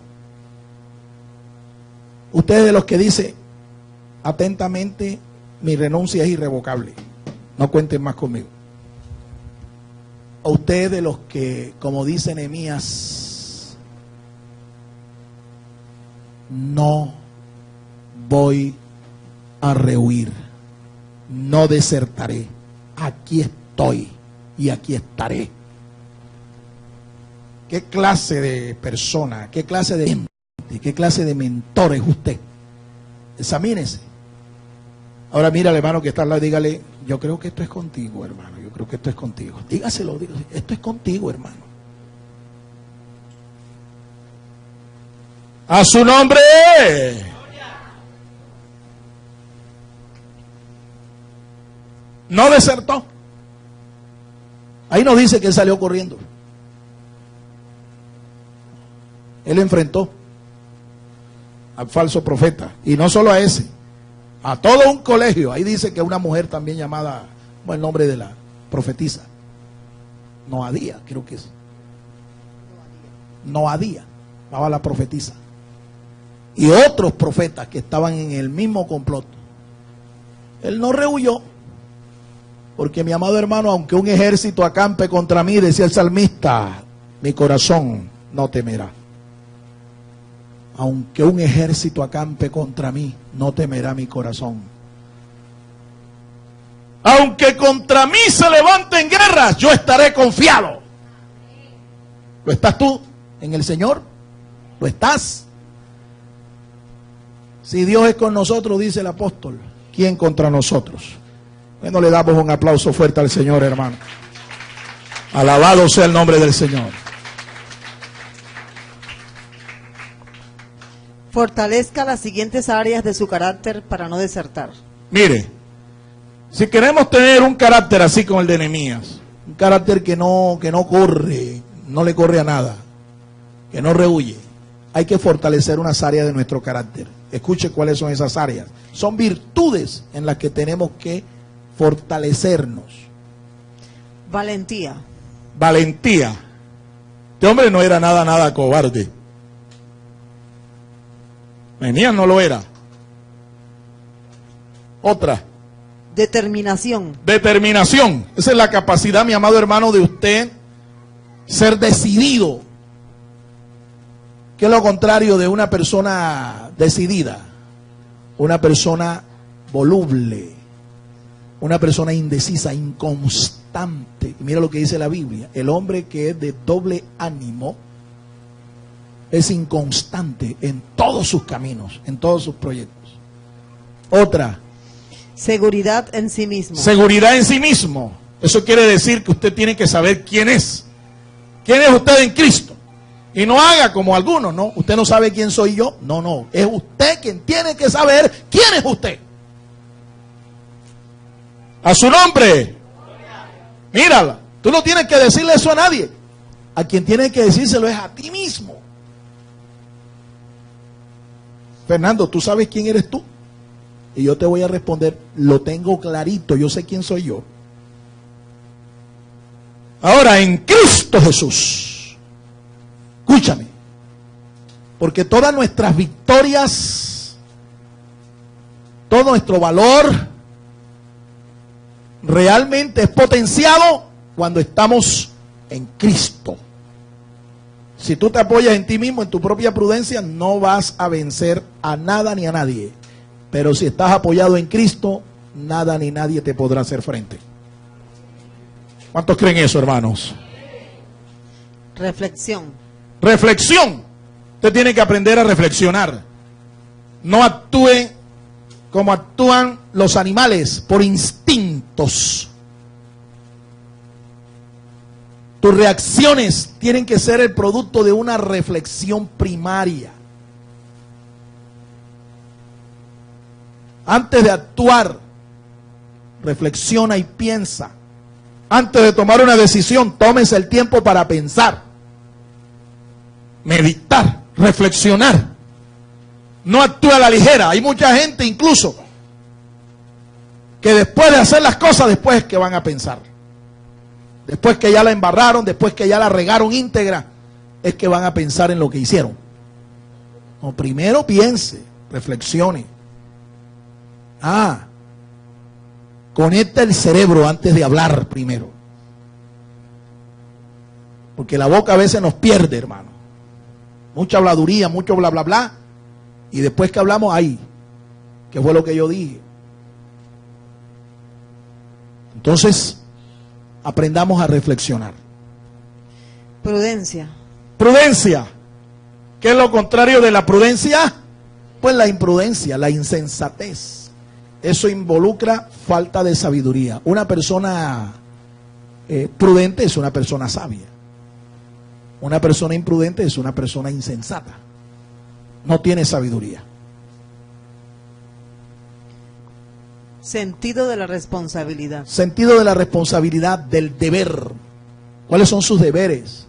Usted es de los que dice: atentamente, mi renuncia es irrevocable, no cuenten más conmigo. O usted es de los que, como dice Nehemías, no voy a rehuir, no desertaré, aquí estoy y aquí estaré. ¿Qué clase de persona, qué clase de gente, qué clase de mentor es usted? Examínese. Ahora mira al hermano que está al lado y dígale: yo creo que esto es contigo, hermano, yo creo que esto es contigo. Dígaselo, esto es contigo, hermano. ¡A su nombre! No desertó. Ahí nos dice que él salió corriendo. Él enfrentó al falso profeta, y no solo a ese, a todo un colegio. Ahí dice que una mujer también llamada, el nombre de la profetisa, Noadía, creo que es Noadía, llamaba la profetisa, y otros profetas que estaban en el mismo complot. Él no rehuyó, porque, mi amado hermano, aunque un ejército acampe contra mí, decía el salmista, mi corazón no temerá. Aunque un ejército acampe contra mí, no temerá mi corazón. Aunque contra mí se levanten guerras, yo estaré confiado. ¿Lo estás tú en el Señor? ¿Lo estás? Si Dios es con nosotros, dice el apóstol, ¿quién contra nosotros? Bueno, le damos un aplauso fuerte al Señor, hermano. Alabado sea el nombre del Señor. Fortalezca las siguientes áreas de su carácter para no desertar. Mire, si queremos tener un carácter así como el de Nehemías, un carácter que no corre, no le corre a nada, que no rehuye, hay que fortalecer unas áreas de nuestro carácter. Escuche cuáles son esas áreas. Son virtudes en las que tenemos que fortalecernos. Valentía. Valentía. Este hombre no era nada cobarde. Nehemías no lo era. Otra. Determinación. Determinación. Esa es la capacidad, mi amado hermano, de usted ser decidido. ¿Qué es lo contrario de una persona decidida? Una persona voluble, una persona indecisa, inconstante. Y mira lo que dice la Biblia: el hombre que es de doble ánimo es inconstante en todos sus caminos, en todos sus proyectos. Otra. Seguridad en sí mismo. Seguridad en sí mismo. Eso quiere decir que usted tiene que saber quién es. ¿Quién es usted en Cristo? Y no haga como algunos, ¿no? Usted no sabe quién soy yo. No. Es usted quien tiene que saber quién es usted. A su nombre. Mírala. Tú no tienes que decirle eso a nadie. A quien tiene que decírselo es a ti mismo. Fernando, ¿tú sabes quién eres tú? Y yo te voy a responder, lo tengo clarito, yo sé quién soy yo. Ahora, en Cristo Jesús, escúchame, porque todas nuestras victorias, todo nuestro valor, realmente es potenciado cuando estamos en Cristo. Si tú te apoyas en ti mismo, en tu propia prudencia, no vas a vencer a nada ni a nadie. Pero si estás apoyado en Cristo, nada ni nadie te podrá hacer frente. ¿Cuántos creen eso, hermanos? Reflexión. Reflexión. Usted tiene que aprender a reflexionar. No actúe como actúan los animales, por instintos. Tus reacciones tienen que ser el producto de una reflexión primaria. Antes de actuar, reflexiona y piensa. Antes de tomar una decisión, tómese el tiempo para pensar, meditar, reflexionar. No actúe a la ligera. Hay mucha gente incluso que después de hacer las cosas, después es que van a pensar. Después que ya la embarraron, después que ya la regaron íntegra, es que van a pensar en lo que hicieron. No, primero piense, reflexione. Conecta el cerebro antes de hablar primero. Porque la boca a veces nos pierde, hermano. Mucha habladuría, mucho bla, bla, bla. Y después que hablamos, ahí, ¿qué fue lo que yo dije? Entonces, aprendamos a reflexionar. Prudencia. Prudencia. ¿Qué es lo contrario de la prudencia? Pues la imprudencia, la insensatez. Eso involucra falta de sabiduría. Una persona prudente es una persona sabia. Una persona imprudente es una persona insensata. No tiene sabiduría. Sentido de la responsabilidad. Sentido de la responsabilidad, del deber. ¿Cuáles son sus deberes?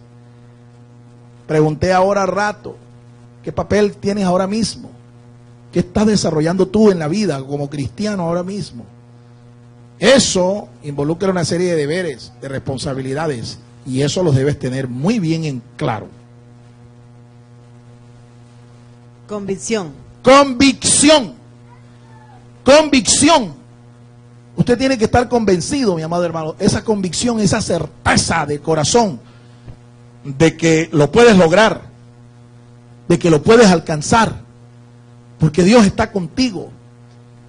Pregunté ahora rato, ¿qué papel tienes ahora mismo? ¿Qué estás desarrollando tú en la vida como cristiano ahora mismo? Eso involucra una serie de deberes, de responsabilidades, y eso los debes tener muy bien en claro. Convicción. Convicción. Convicción. Usted tiene que estar convencido, mi amado hermano. Esa convicción, esa certeza de corazón de que lo puedes lograr, de que lo puedes alcanzar, porque Dios está contigo.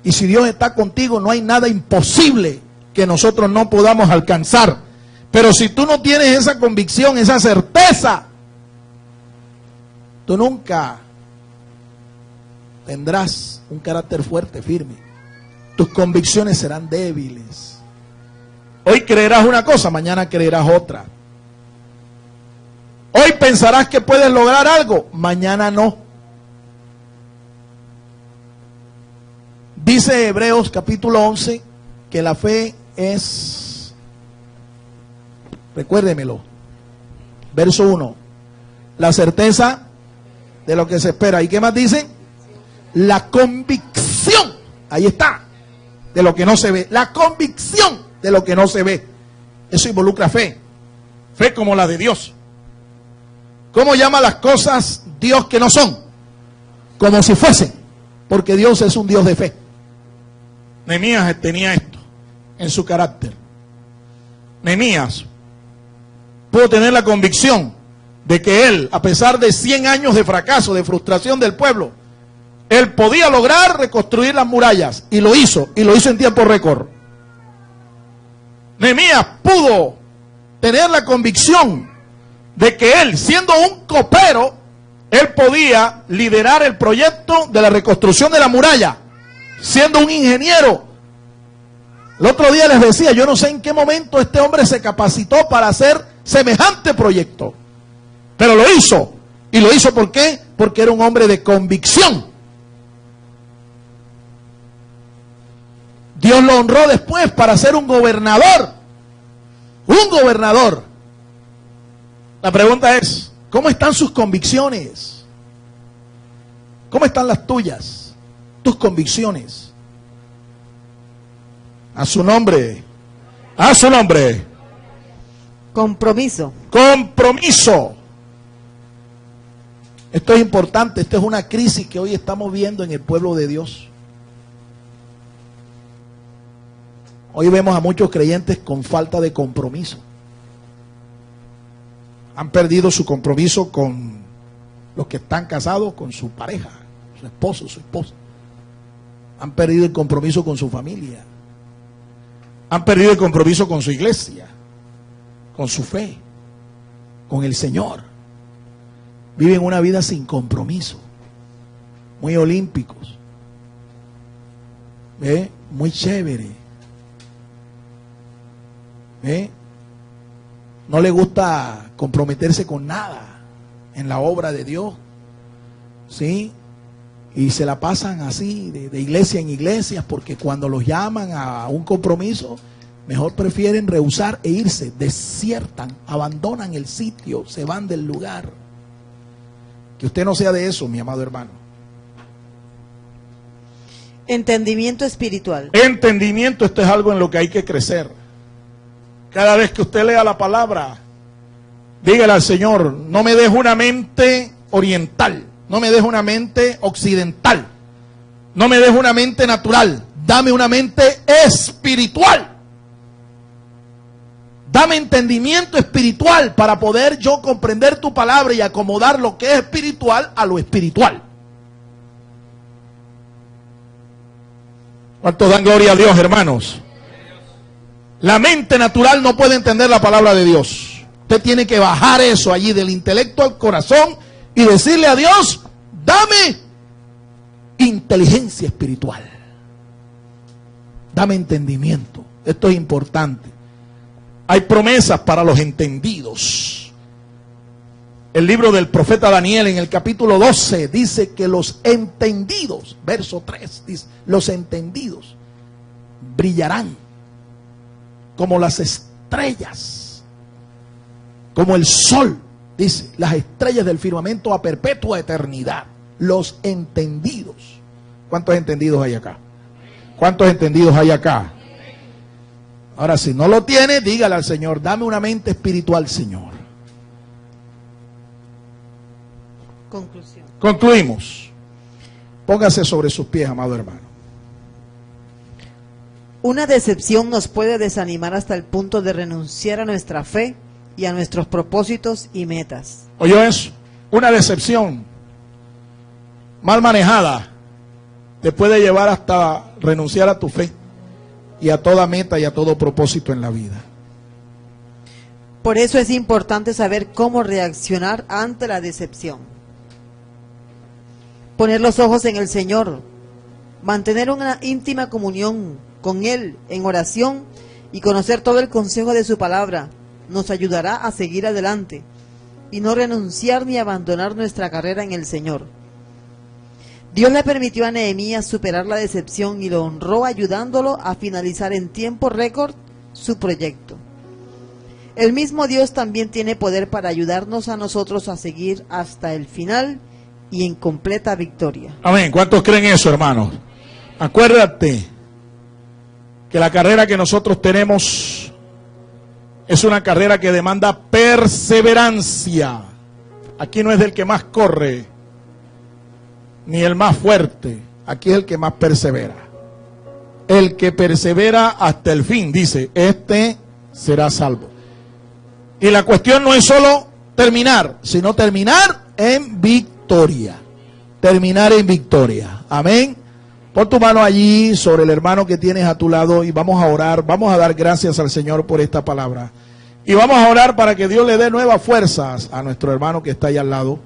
Y si Dios está contigo, no hay nada imposible que nosotros no podamos alcanzar. Pero si tú no tienes esa convicción, esa certeza, tú nunca tendrás un carácter fuerte, firme. Tus convicciones serán débiles. Hoy creerás una cosa, mañana creerás otra. Hoy pensarás que puedes lograr algo, mañana no. Dice Hebreos capítulo 11 que la fe es, recuérdemelo, verso 1, la certeza de lo que se espera. ¿Y qué más dice? La convicción, ahí está, de lo que no se ve. La convicción de lo que no se ve. Eso involucra fe. Fe como la de Dios. ¿Cómo llama las cosas Dios que no son? Como si fuesen. Porque Dios es un Dios de fe. Nehemías tenía esto en su carácter. Nehemías pudo tener la convicción de que él, a pesar de 100 años de fracaso, de frustración del pueblo, él podía lograr reconstruir las murallas. Y lo hizo en tiempo récord. Nehemías pudo tener la convicción de que él, siendo un copero, él podía liderar el proyecto de la reconstrucción de la muralla, siendo un ingeniero. El otro día les decía, yo no sé en qué momento este hombre se capacitó para hacer semejante proyecto, pero lo hizo. ¿Y lo hizo por qué? Porque era un hombre de convicción. Dios lo honró después para ser un gobernador. Un gobernador. La pregunta es, ¿cómo están sus convicciones? ¿Cómo están las tuyas? Tus convicciones. A su nombre. A su nombre. Compromiso. Compromiso. Esto es importante. Esta es una crisis que hoy estamos viendo en el pueblo de Dios. Hoy vemos a muchos creyentes con falta de compromiso. Han perdido su compromiso con los que están casados, con su pareja, su esposo, su esposa. Han perdido el compromiso con su familia. Han perdido el compromiso con su iglesia, con su fe, con el Señor. Viven una vida sin compromiso, muy olímpicos, ¿ve? Muy chévere, ¿ve? No le gusta comprometerse con nada en la obra de Dios, ¿sí? Y se la pasan así, de iglesia en iglesia, porque cuando los llaman a un compromiso, mejor prefieren rehusar e irse, desiertan, abandonan el sitio, se van del lugar. Que usted no sea de eso, mi amado hermano. Entendimiento espiritual. Entendimiento, esto es algo en lo que hay que crecer. Cada vez que usted lea la palabra, dígale al Señor, no me deje una mente oriental, no me deje una mente occidental, no me deje una mente natural, dame una mente espiritual. Dame entendimiento espiritual para poder yo comprender tu palabra y acomodar lo que es espiritual a lo espiritual. ¿Cuántos dan gloria a Dios, hermanos? La mente natural no puede entender la palabra de Dios. Usted tiene que bajar eso allí del intelecto al corazón y decirle a Dios, dame inteligencia espiritual. Dame entendimiento. Esto es importante. Hay promesas para los entendidos. El libro del profeta Daniel en el capítulo 12 dice que los entendidos, verso 3, dice, los entendidos brillarán como las estrellas, como el sol, dice, las estrellas del firmamento a perpetua eternidad. Los entendidos. ¿Cuántos entendidos hay acá? ¿Cuántos entendidos hay acá? Ahora, si no lo tiene, dígale al Señor, dame una mente espiritual, Señor. Conclusión. Concluimos. Póngase sobre sus pies, amado hermano. Una decepción nos puede desanimar hasta el punto de renunciar a nuestra fe y a nuestros propósitos y metas. ¿Oyó eso? Una decepción mal manejada te puede llevar hasta renunciar a tu fe y a toda meta y a todo propósito en la vida. Por eso es importante saber cómo reaccionar ante la decepción. Poner los ojos en el Señor, mantener una íntima comunión con Él en oración y conocer todo el consejo de su palabra nos ayudará a seguir adelante y no renunciar ni abandonar nuestra carrera en el Señor. Dios le permitió a Nehemías superar la decepción y lo honró ayudándolo a finalizar en tiempo récord su proyecto. El mismo Dios también tiene poder para ayudarnos a nosotros a seguir hasta el final y en completa victoria. Amén. ¿Cuántos creen eso, hermanos? Acuérdate que la carrera que nosotros tenemos es una carrera que demanda perseverancia. Aquí no es del que más corre, ni el más fuerte. Aquí es el que más persevera. El que persevera hasta el fin, dice, este será salvo. Y la cuestión no es solo terminar, sino terminar en victoria. Terminar en victoria. Amén. Pon tu mano allí sobre el hermano que tienes a tu lado y vamos a orar. Vamos a dar gracias al Señor por esta palabra. Y vamos a orar para que Dios le dé nuevas fuerzas a nuestro hermano que está ahí al lado.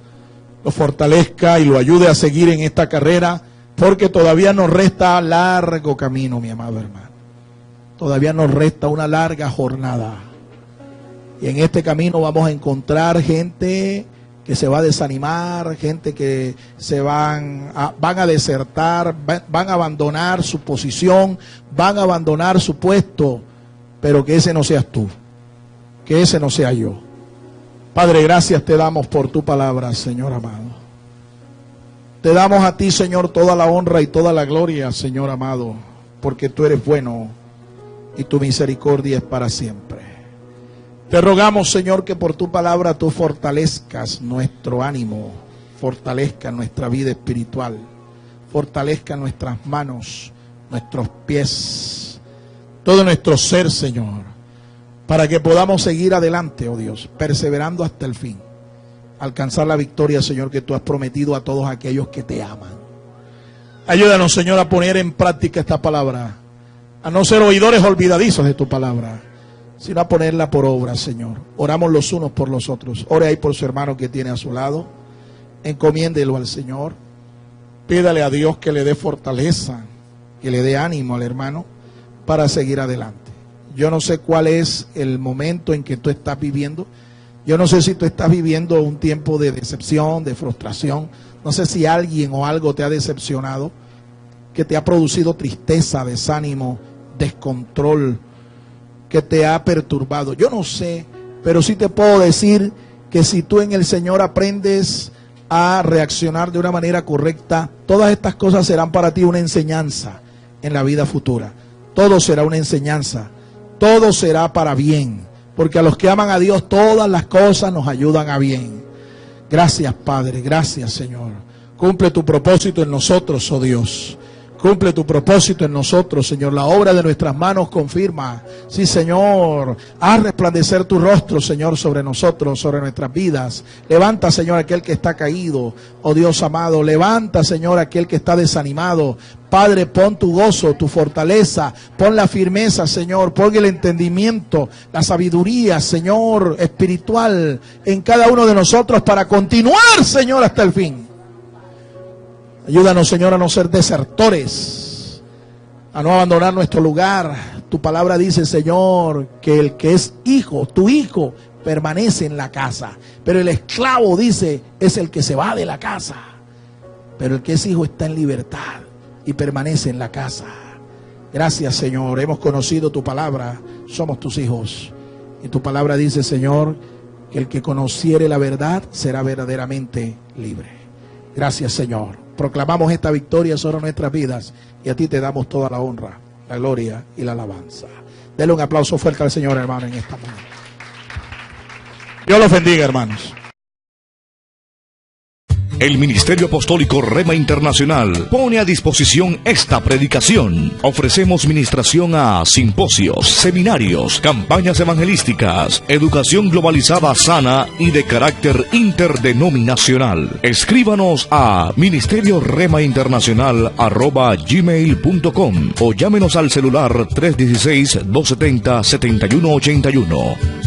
Lo fortalezca y lo ayude a seguir en esta carrera, porque todavía nos resta largo camino, mi amado hermano. Todavía nos resta una larga jornada. Y en este camino vamos a encontrar gente que se va a desanimar, gente que se van a desertar, van a abandonar su posición, van a abandonar su puesto, pero que ese no seas tú, que ese no sea yo. Padre, gracias te damos por tu palabra, Señor amado. Te damos a ti, Señor, toda la honra y toda la gloria, Señor amado, porque tú eres bueno y tu misericordia es para siempre. Te rogamos, Señor, que por tu palabra tú fortalezcas nuestro ánimo, fortalezca nuestra vida espiritual, fortalezca nuestras manos, nuestros pies, todo nuestro ser, Señor, para que podamos seguir adelante, oh Dios, perseverando hasta el fin, alcanzar la victoria, Señor, que tú has prometido a todos aquellos que te aman. Ayúdanos, Señor, a poner en práctica esta palabra, a no ser oidores olvidadizos de tu palabra, sino a ponerla por obra, Señor. Oramos los unos por los otros. Ore ahí por su hermano que tiene a su lado. Encomiéndelo al Señor. Pídale a Dios que le dé fortaleza, que le dé ánimo al hermano para seguir adelante. Yo no sé cuál es el momento en que tú estás viviendo. Yo no sé si tú estás viviendo un tiempo de decepción, de frustración. No sé si alguien o algo te ha decepcionado, que te ha producido tristeza, desánimo, descontrol, que te ha perturbado. Yo no sé, pero sí te puedo decir que si tú en el Señor aprendes a reaccionar de una manera correcta, todas estas cosas serán para ti una enseñanza en la vida futura. Todo será una enseñanza, todo será para bien, porque a los que aman a Dios todas las cosas nos ayudan a bien. Gracias, Padre, gracias, Señor. Cumple tu propósito en nosotros, oh Dios. Cumple tu propósito en nosotros, Señor. La obra de nuestras manos confirma. Sí, Señor. Haz resplandecer tu rostro, Señor, sobre nosotros, sobre nuestras vidas. Levanta, Señor, aquel que está caído. Oh Dios amado, levanta, Señor, aquel que está desanimado. Padre, pon tu gozo, tu fortaleza, pon la firmeza, Señor, pon el entendimiento, la sabiduría, Señor, espiritual en cada uno de nosotros para continuar, Señor, hasta el fin. Ayúdanos, Señor, a no ser desertores, a no abandonar nuestro lugar. Tu palabra dice, Señor, que el que es hijo, tu hijo, permanece en la casa. Pero el esclavo, dice, es el que se va de la casa. Pero el que es hijo está en libertad y permanece en la casa. Gracias, Señor. Hemos conocido tu palabra, somos tus hijos. Y tu palabra dice, Señor, que el que conociere la verdad será verdaderamente libre. Gracias, Señor. Proclamamos esta victoria sobre nuestras vidas y a ti te damos toda la honra, la gloria y la alabanza. Dele un aplauso fuerte al Señor, hermano, en esta mañana. Dios los bendiga, hermanos. El Ministerio Apostólico Rema Internacional pone a disposición esta predicación. Ofrecemos ministración a simposios, seminarios, campañas evangelísticas, educación globalizada sana y de carácter interdenominacional. Escríbanos a ministerioremainternacional@gmail.com o llámenos al celular 316-270-7181.